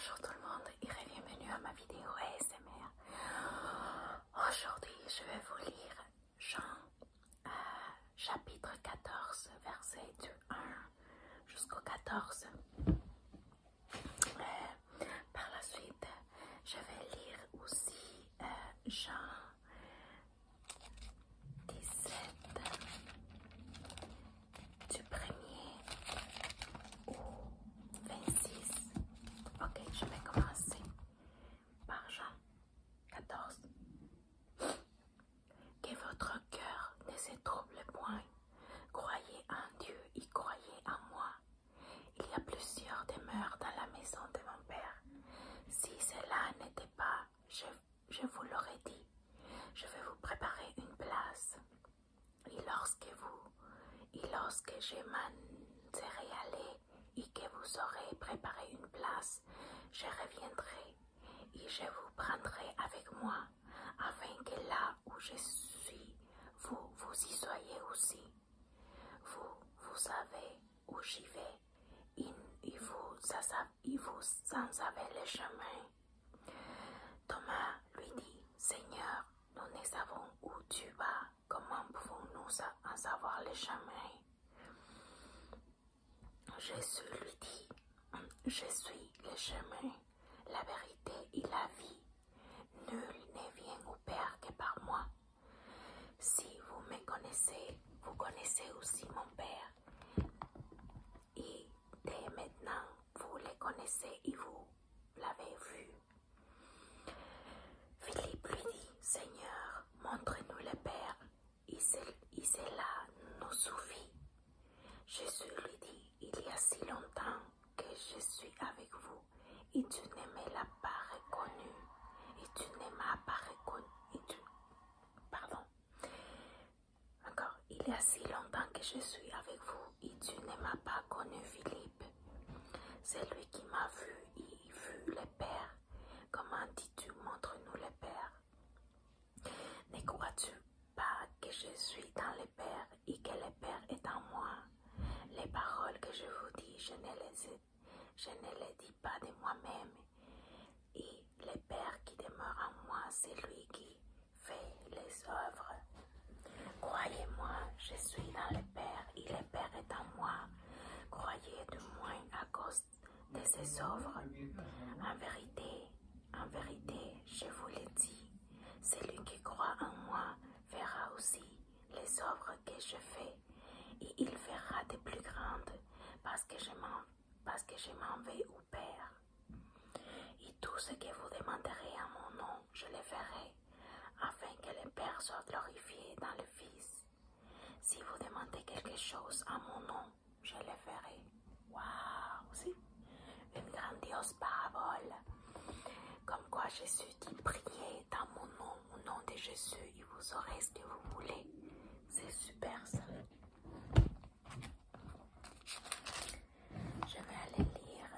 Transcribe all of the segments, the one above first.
Bonjour tout le monde et bienvenue à ma vidéo ASMR. Aujourd'hui, je vais vous lire Jean chapitre 14, verset du 1 jusqu'au 14. Par la suite, je vais lire aussi Jean 17 du 1er au 26. Ok, je vais commencer par Jean 14. Que votre cœur ne se trouble point. Croyez en Dieu et croyez en moi. Il y a plusieurs demeures dans la maison de mon Père. Si cela n'était pas, je vous l'aurais dit. Je vais vous préparer une place. Et lorsque je m'en serai allé et que vous aurez préparé une place, je reviendrai et je vous prendrai avec moi, afin que là où je suis, vous y soyez aussi. Vous savez où j'y vais, et vous en savez le chemin. Thomas lui dit, Seigneur, nous ne savons où tu vas, comment pouvons-nous en savoir le chemin? Jésus lui dit, je suis le chemin, la vérité et la vie. Nul ne vient au Père que par moi. Si vous me connaissez, vous connaissez aussi mon Père. Et dès maintenant, vous le connaissez et vous l'avez vu. Philippe lui dit, Seigneur, montre-nous le Père, et cela nous suffit. Jésus lui dit, il y a si longtemps que je suis avec vous, et tu ne me l'as pas reconnu, et tu ne m'as pas reconnu, Encore, il y a si longtemps que je suis avec vous, et tu ne m'as pas connu, Philippe. C'est lui qui m'a vu et vu le Père. Comment dis-tu, montre-nous le Père? Ne crois-tu pas que je suis dans le Père et que le Père est en moi? Les paroles que je vous dis, je ne les dis pas de moi-même. Et le Père qui demeure en moi, c'est lui qui fait les œuvres. Croyez-moi, je suis dans le Père et le Père est en moi. Croyez du moins à cause de ses œuvres. En vérité, je vous le dis, celui qui croit en moi verra aussi les œuvres que je fais, et il fera de plus grandes, parce que je m'en vais au Père. Et tout ce que vous demanderez en mon nom, je le ferai, afin que le Père soit glorifié dans le Fils. Si vous demandez quelque chose en mon nom, je le ferai. Waouh, c'est une grandiose parabole. Comme quoi Jésus dit, priez dans mon nom, au nom de Jésus, et vous aurez ce que vous voulez. C'est super ça. Je vais aller lire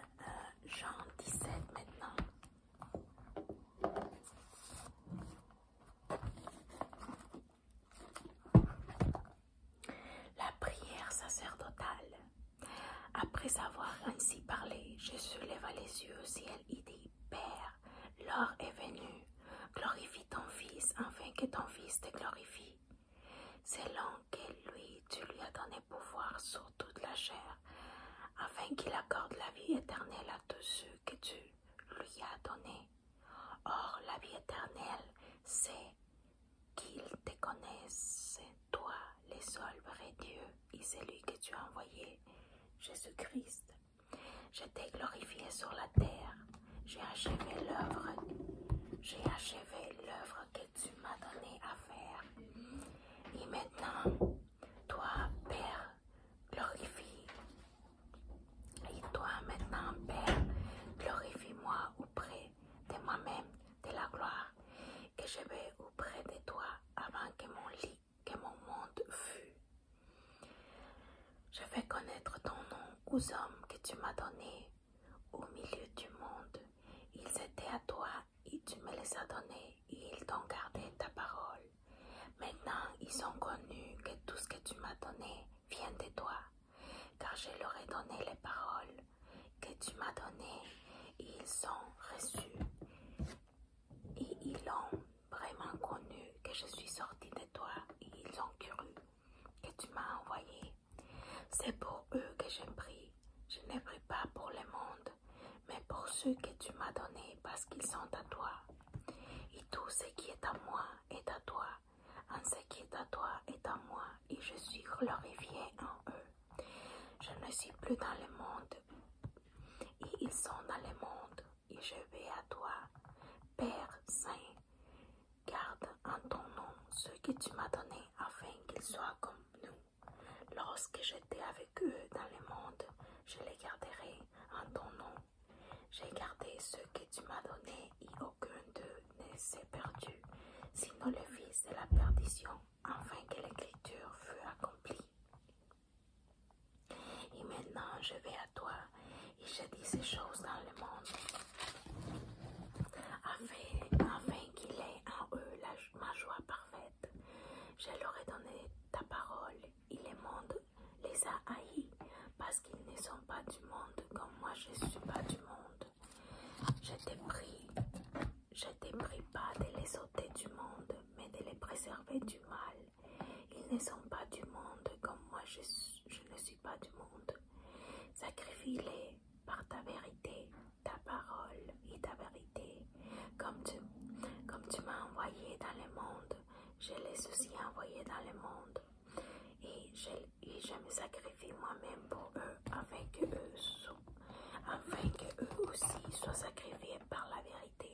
Jean 17 maintenant. La prière sacerdotale. Après avoir ainsi parlé, Jésus leva les yeux au ciel et dit, Père, l'heure est venue, glorifie ton Fils, afin que ton Fils te glorifie. Selon que tu lui as donné pouvoir sur toute la chair, afin qu'il accorde la vie éternelle à tous ceux que tu lui as donnés. Or, la vie éternelle, c'est qu'ils te connaissent, toi, le seul vrai Dieu, et celui que tu as envoyé, Jésus-Christ. Je t'ai glorifié sur la terre, j'ai achevé l'œuvre que tu m'as donné à faire. Et maintenant, toi, Père, glorifie-moi auprès de moi-même, de la gloire que je vais auprès de toi avant que mon monde fût. Je fais connaître ton nom aux hommes que tu m'as donnés au milieu du monde. Ils étaient à toi et tu me les as donnés et ils t'ont gardé ta parole. Maintenant, ils ont connu que tout ce que tu m'as donné vient de toi, car je leur ai donné les paroles que tu m'as données et ils ont ceux que tu m'as donnés parce qu'ils sont à toi. Et tout ce qui est à moi est à toi. En ce qui est à toi est à moi, et je suis glorifié en eux. Je ne suis plus dans le monde, et ils sont dans le monde, et je vais à toi. Père Saint, garde en ton nom ceux que tu m'as donnés afin qu'ils soient comme nous. Lorsque j'étais avec eux dans le monde, je les garderai en ton nom. J'ai gardé ceux que tu m'as donnés et aucun d'eux ne s'est perdu, sinon le fils de la perdition, afin que l'écriture fût accomplie. Et maintenant je vais à toi et je dis ces choses dans le monde, afin qu'il ait en eux ma joie parfaite. Je leur ai donné ta parole et le monde les a haïs, parce qu'ils ne sont pas du monde comme moi je ne suis pas du monde. Je t'ai pris pas de les ôter du monde, mais de les préserver du mal. Ils ne sont pas du monde comme moi je ne suis pas du monde. Sacrifie-les par ta vérité, ta parole et ta vérité. Comme tu m'as envoyé dans le monde, je les aussi envoyés dans le monde. Et je me sacrifie moi-même pour eux, afin que eux aussi soient sacrifiés par la vérité.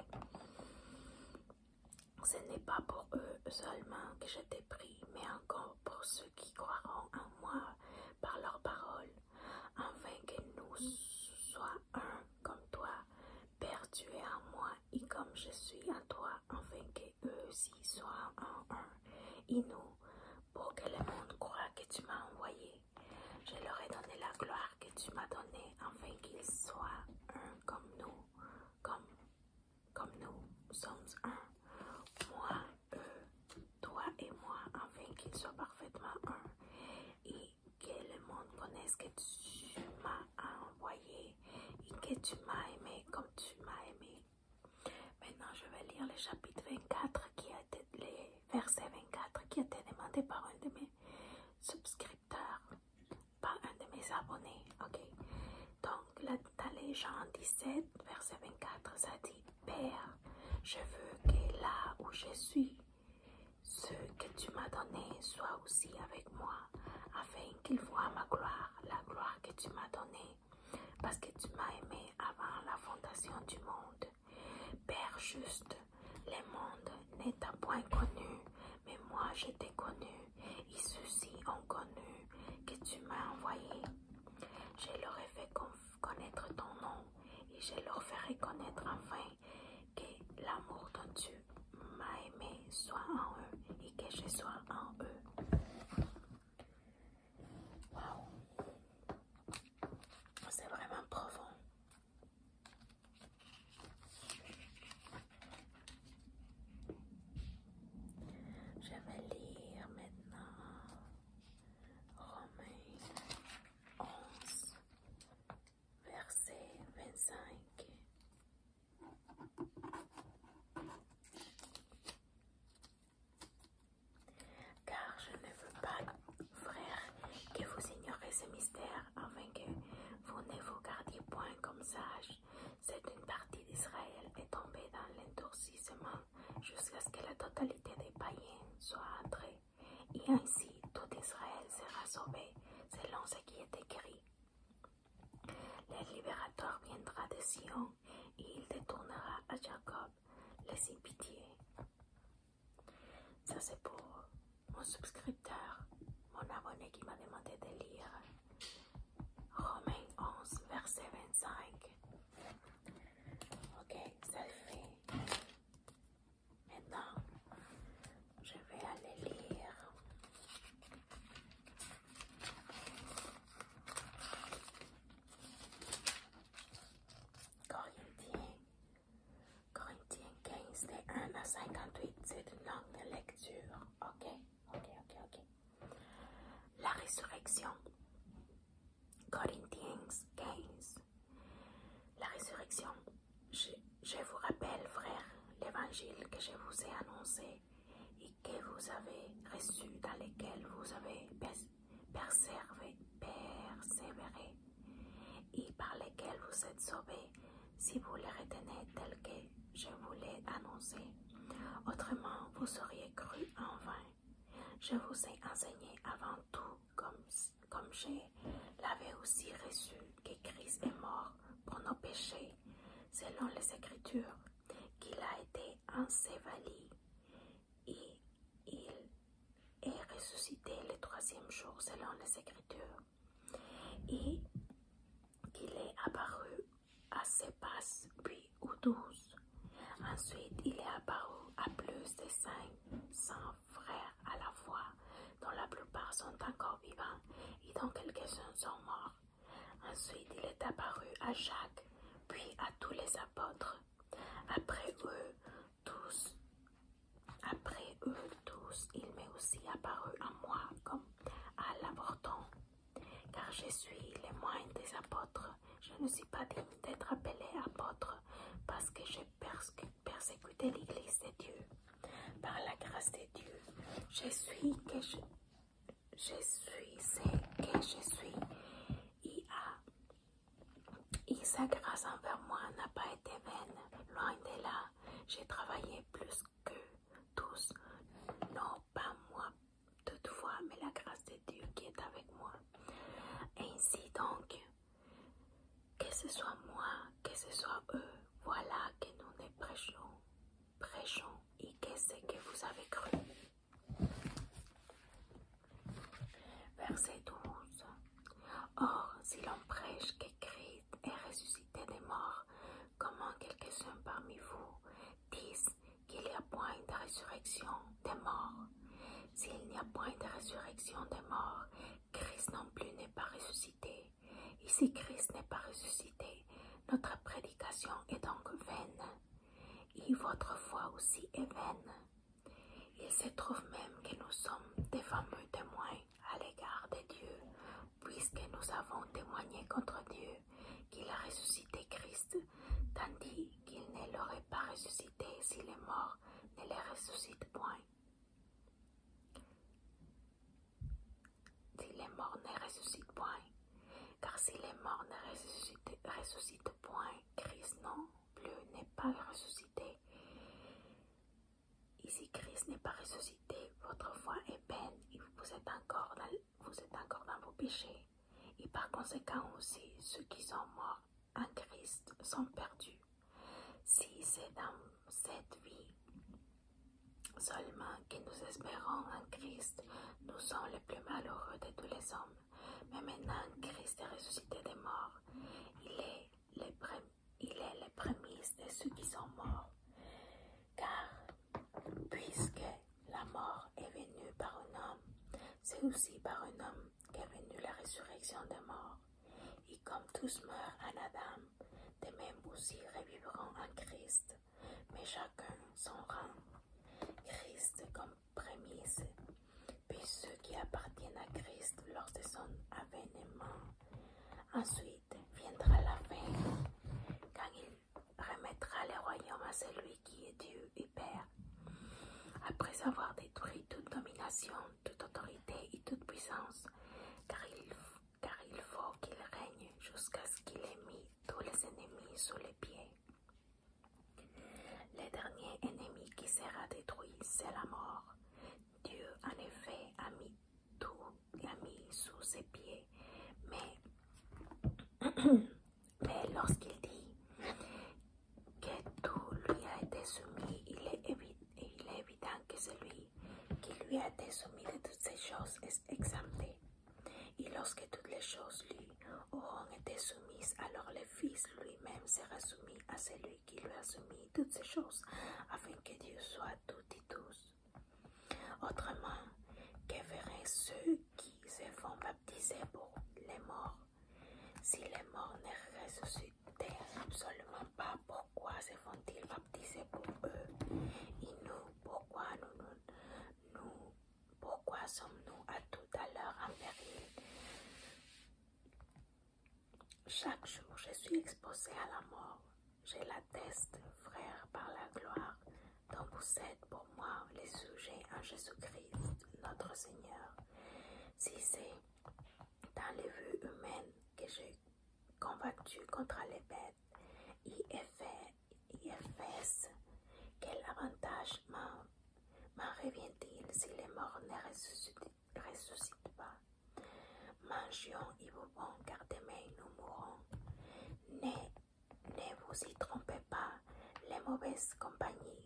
Ce n'est pas pour eux seulement que je t'ai pris, mais encore pour ceux qui croiront en moi par leur parole, afin que nous soient un comme toi, Père, tu es en moi, et comme je suis en toi, afin que eux aussi soient en un, et nous, pour que le monde croie que tu m'as envoyé. Je leur ai donné la gloire que tu m'as donnée, afin qu'ils soient un comme nous, comme nous sommes un. Moi, eux, toi et moi, afin qu'ils soient parfaitement un, et que le monde connaisse que tu m'as envoyé et que tu m'as aimé comme tu m'as aimé. Maintenant, je vais lire le chapitre 24, les versets 24 qui a été demandé par un de mes subscripteurs, par un de mes abonnés. Ok. Donc, là, dans les Jean 17, verset 24, ça dit: Père, je veux que là où je suis, ceux que tu m'as donnés soient aussi avec moi, afin qu'ils voient ma gloire, la gloire que tu m'as donnée, parce que tu m'as aimé avant la fondation du monde. Père juste, le monde ne t'a point connu, mais moi je t'ai connu, et ceux-ci ont connu que tu m'as envoyé. Je leur ai fait connaître ton nom, et je leur ferai connaître enfin que l'amour dont tu m'as aimé soit en eux, et que je sois en eux. Wow. C'est vraiment profond. Je vais lire maintenant Romains 11, verset 25. Car je ne veux pas, frères, que vous ignorez ce mystère, afin que vous ne vous gardiez point comme sages. C'est une partie d'Israël est tombée dans l'endurcissement jusqu'à ce que la totalité des païens soit entrée. Et ainsi, tout Israël sera sauvé, selon ce qui est écrit. Le libérateur viendra de Sion, et il détournera à Jacob les pitié. Ça, c'est pour mon subscripteur, mon abonné qui m'a demandé de lire Romains 11, verset 25. Ok, ça fait. Maintenant, je vais aller lire Corinthiens 15, de 1 à 58. C'est une langue de lecture. Ok. La résurrection. Corinthiens 15. La résurrection. Je vous rappelle, frères, l'évangile que je vous ai annoncé et que vous avez reçu, dans lequel vous avez persévéré et par lequel vous êtes sauvés, si vous les retenez tels que je vous l'ai annoncé. Autrement, vous seriez cru en vain. Je vous ai enseigné avant tout, comme je l'avais aussi reçu, que Christ est mort pour nos péchés, selon les Écritures, qu'il a été enseveli et il est ressuscité le troisième jour, selon les Écritures, et qu'il est apparu à ses passes, puis aux 12. Ensuite, il est apparu à plus de 500 frères à la fois, dont la plupart sont encore vivants et dont quelques-uns sont morts. Ensuite, il est apparu à Jacques, puis à tous les apôtres. Après eux tous, il m'est aussi apparu à moi comme à l'avorton, car je suis le moindre des apôtres. Je ne suis pas digne d'être appelé apôtre parce que j'ai persécuté l'Église de Dieu. Par la grâce de Dieu, je suis ce que je suis. Et sa grâce envers moi n'a pas été vaine. Loin de là, j'ai travaillé plus que tous. Non pas moi toutefois, mais la grâce de Dieu qui est avec moi. Ainsi donc, que ce soit moi, que ce soit eux, voilà que nous les prêchons et que c'est que vous avez cru. Verset 12. Or, si l'on prêche que Christ est ressuscité des morts, comment quelques-uns parmi vous disent qu'il n'y a point de résurrection des morts? S'il n'y a point de résurrection des morts, Christ non plus n'est pas ressuscité. Et si Christ n'est pas ressuscité, notre prédication est donc vaine, et votre foi aussi est vaine. Il se trouve même que nous sommes des fameux témoins à l'égard de Dieu, puisque nous avons témoigné contre Dieu qu'il a ressuscité Christ, tandis qu'il ne l'aurait pas ressuscité si les morts ne les ressuscitent point. Si les morts ne ressuscitent point, car si les morts ne ressuscitent point, Christ non plus n'est pas ressuscité. Et si Christ n'est pas ressuscité, votre foi est vaine et vous êtes encore dans vos péchés. Et par conséquent aussi, ceux qui sont morts en Christ sont perdus. Si c'est dans cette vie seulement que nous espérons en Christ, nous sommes les plus malheureux de tous les hommes. Mais maintenant, Christ est ressuscité des morts. Il est les prémices de ceux qui sont morts. Car, puisque la mort est venue par un homme, c'est aussi par un homme qu'est venue la résurrection des morts. Et comme tous meurent en Adam, de même aussi revivront en Christ, mais chacun son rang. Christ comme prémisse, puis ceux qui appartiennent à Christ lors de son avènement. Ensuite viendra la fin, quand il remettra le royaume à celui qui est Dieu et Père. Après avoir détruit toute domination, toute autorité et toute puissance, car il faut qu'il règne jusqu'à ce qu'il ait mis tous les ennemis sous les pieds. Le dernier ennemi qui sera détruit, c'est la mort. Dieu, en effet, a mis sous ses pieds, mais lorsqu'il dit que tout lui a été soumis, il est évident que celui qui lui a été soumis de toutes ces choses est exempté. Et lorsque toutes les choses lui auront été soumises, alors le Fils lui-même sera soumis à celui qui lui a soumis toutes ces choses, afin que Dieu soit tout et tous. Autrement, que feraient ceux qui se font baptiser pour les morts? Si les morts ne ressuscitaient absolument pas, pourquoi se font-ils baptiser pour eux? Et nous, pourquoi sommes-nous à tout à l'heure en péril? Chaque jour, je suis exposé à la mort. Je l'atteste, frère, par la gloire dont vous êtes pour moi les sujets en Jésus-Christ, notre Seigneur. Si c'est dans les vues humaines que j'ai combattu contre les bêtes et fils, quel avantage m'en revient-il si les morts ne ressuscitent pas? Mangeons et buvons, car demain nous mourrons. Ne vous y trompez pas, les mauvaises compagnies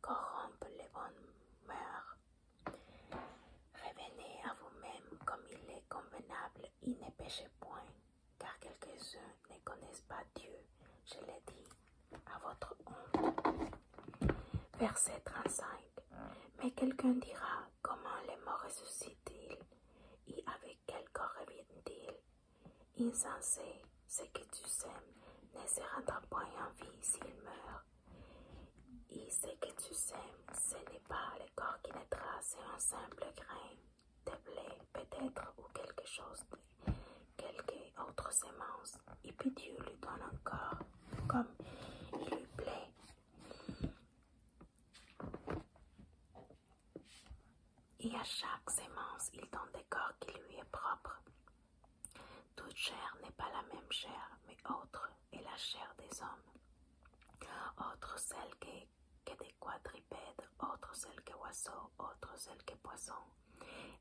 corrompent les bonnes mœurs. Revenez à vous-même comme il est convenable et ne péchez point, car quelques-uns ne connaissent pas Dieu, je l'ai dit, à votre honte. Verset 35. Mais quelqu'un dira, comment les morts ressuscitent-ils, et avec quel corps reviennent-ils? Insensé, ce que tu sèmes ne se rendra point en vie s'il meurt. Et ce que tu sèmes, ce n'est pas le corps qui naîtra, c'est un simple grain de blé, peut-être, ou quelque chose, quelque autre semence. Et puis Dieu lui donne un corps comme il lui plaît. Et à chaque semence, il donne des corps qui lui est propre. Toute chair n'est pas la même chair, mais autre est la chair des hommes. Autre celle que des quadrupèdes, autre celle que oiseaux, autre celle que poissons.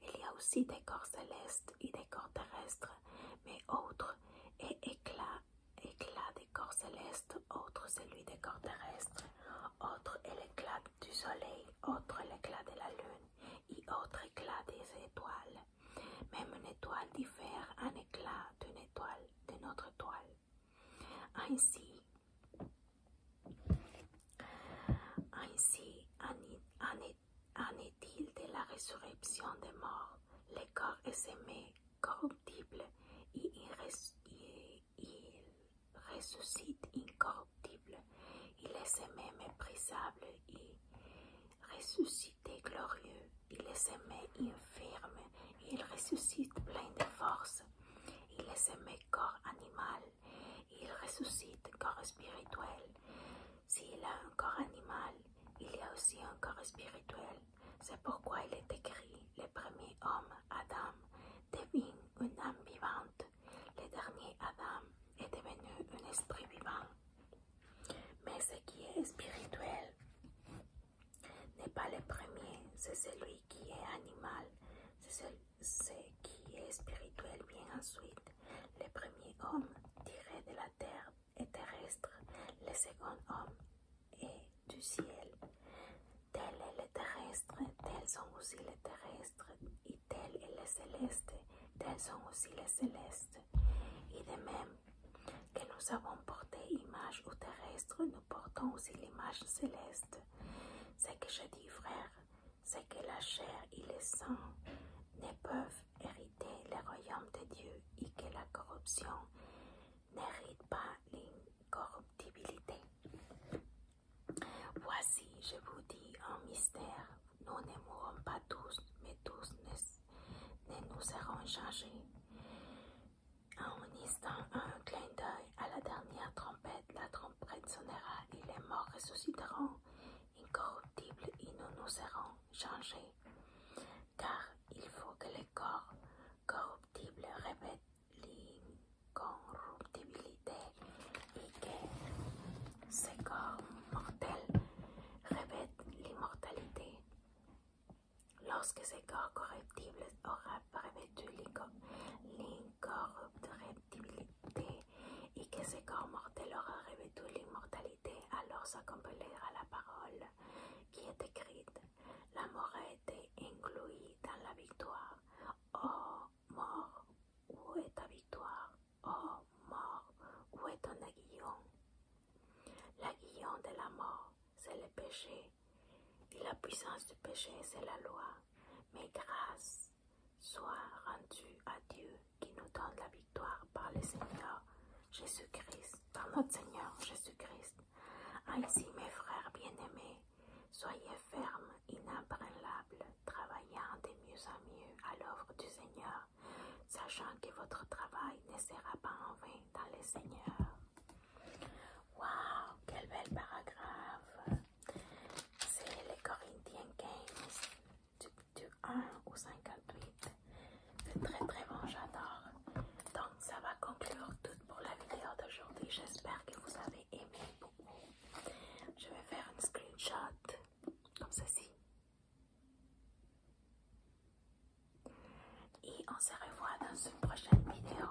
Il y a aussi des corps célestes et des corps terrestres, mais autre est éclat des corps célestes, autre celui des corps terrestres, autre est l'éclat du soleil, autre l'éclat de la lune, et autre éclat des étoiles. Même une étoile diffère en éclat d'une autre étoile. Ainsi en est-il de la résurrection des morts. Le corps est semé corruptible et il ressuscite incorruptible. Il est semé méprisable et ressuscité glorieux. Il est semé infirme et il ressuscite plein de force. Il est semé corps animal et il ressuscite corps spirituel. S'il a un corps animal, il y a aussi un corps spirituel. C'est pourquoi il est écrit, le premier homme, Adam, devint une âme vivante. Le dernier Adam est devenu un esprit vivant. Mais ce qui est spirituel n'est pas le premier, c'est celui qui est animal. Ce qui est spirituel vient ensuite. Le premier homme tiré de la terre est terrestre. Le second homme est du ciel. Tel est le terrestre, tels sont aussi les terrestres, et tel est le céleste, tels sont aussi les célestes. Et de même que nous avons porté image au terrestre, nous portons aussi l'image céleste. Ce que je dis, frère, c'est que la chair et le sang ne peuvent hériter le royaume de Dieu et que la corruption n'hérite pas l'incorruptibilité. Voici, je vous dis un mystère, nous ne mourrons pas tous, mais tous ne nous serons changés. En un instant, à un clin d'œil, à la dernière trompette, la trompette sonnera et les morts ressusciteront incorruptibles et nous serons changés. Car il faut que le corps corruptible revête l'incorruptibilité et que ce corps mortel revête l'immortalité. Lorsque ce corps corruptible aura revêtu l'incorruptibilité et que ce corps mortel aura revêtu l'immortalité, alors s'accomplira la parole qui est écrite. La mort a été inclue dans la victoire. Oh mort, où est ta victoire? Oh mort, où est ton aiguillon? L'aiguillon de la mort, c'est le péché. Et la puissance du péché, c'est la loi. Mais grâce soit rendue à Dieu qui nous donne la victoire par le Seigneur Jésus-Christ, par notre Seigneur Jésus-Christ. Ainsi, mes frères bien-aimés, soyez fermes, inébranlables, travaillant de mieux en mieux à l'œuvre du Seigneur, sachant que votre travail ne sera pas en vain dans le Seigneur. Waouh, quel bel paragraphe! C'est les Corinthiens 15, du 1 au 58. C'est très très bon, j'adore. Donc ça va conclure tout pour la vidéo d'aujourd'hui. J'espère que vous avez aimé beaucoup. Je vais faire on se revoit dans une prochaine vidéo.